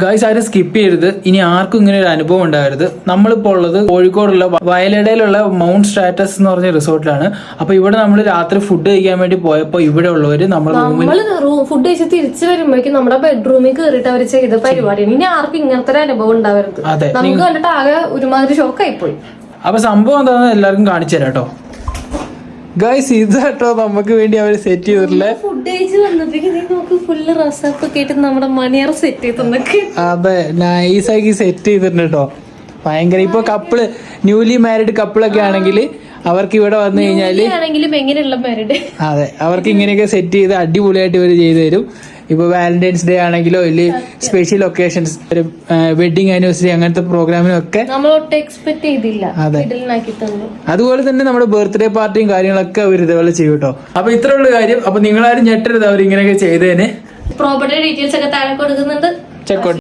Guys ആരും skip ചെയ്യരുത്. ഇനി ആർക്കും ഇങ്ങനെ ഒരു അനുഭവം ഉണ്ടാവരുത്. നമ്മളിപ്പോൾ ഉള്ളത് കോഴിക്കോടുള്ള വയലടയിലുള്ള മൗണ്ട് സ്ട്രാറ്റസ് എന്ന് പറഞ്ഞ റിസോർട്ടിലാണ്. അപ്പൊ ഇവിടെ നമ്മൾ രാത്രി ഫുഡ് കഴിക്കാൻ വേണ്ടി പോയപ്പോ ഇവിടെ ഉള്ളവര് നമ്മള് ഫുഡ് കഴിച്ച് തിരിച്ചു വരുമ്പോഴേക്കും നമ്മുടെ ബെഡ്റൂമിൽ കയറിയിട്ട് അവർ ചെയ്ത പരിപാടിയാണ്. ഇനി ആർക്കും ഇങ്ങനത്തെ ഒരു അനുഭവം ഉണ്ടാവരുത്. നമുക്ക് കണ്ടിട്ട് ആകെ ഒരുമാതിരി ഷോക്കായി പോയി. അപ്പൊ സംഭവം എന്താണെന്ന് എല്ലാവർക്കും കാണിച്ചു തരാം കേട്ടോ. ഗൈസ് ഇതാട്ടോ നമുക്ക് വേണ്ടി അവര് സെറ്റ് ചെയ്തിട്ടുള്ള ഫുഡ് കഴിച്ച് വന്നപ്പോഴേക്കും ഫുള്ള് റസപ്പ് കേട്ട് നമ്മുടെ മണിയർ സെറ്റ് ചെയ്തൊക്കെ. അതെ, നൈസാക്കി സെറ്റ് ചെയ്തിട്ടുണ്ട് കേട്ടോ. ഭയങ്കര ഇപ്പൊ കപ്പിള് ന്യൂലി മാരീഡ് കപ്പിളൊക്കെ ആണെങ്കിൽ അവർക്ക് ഇവിടെ വന്നു കഴിഞ്ഞാല് എങ്ങനെയുള്ള മാരീഡ് അതെ അവർക്ക് ഇങ്ങനെയൊക്കെ സെറ്റ് ചെയ്ത് അടിപൊളിയായിട്ട് ഇവര് ചെയ്തു തരും. ഇപ്പൊ വാലന്റൈൻസ് ഡേ ആണെങ്കിലോ ഇല്ല സ്പെഷ്യൽ ഒക്കേഷൻസ്, വെഡിങ് ആനിവേഴ്സറി അങ്ങനത്തെ പ്രോഗ്രാമിനും ഒക്കെ എക്സ്പെക്ട് ചെയ്തില്ല. അതെ, അതുപോലെ തന്നെ നമ്മുടെ ബർത്ത്ഡേ പാർട്ടിയും കാര്യങ്ങളൊക്കെ അവർ ഇതേപോലെ ചെയ്യും കേട്ടോ. അപ്പൊ ഇത്ര ഉള്ള കാര്യം. അപ്പൊ നിങ്ങളാരും ഞെട്ടരുത് അവർ ഇങ്ങനെയൊക്കെ ചെയ്തേനെ. പ്രോപ്പർട്ടി ഡീറ്റെയിൽസ് ഒക്കെ താഴെ കൊടുക്കുന്നുണ്ട്, ചെക്ക്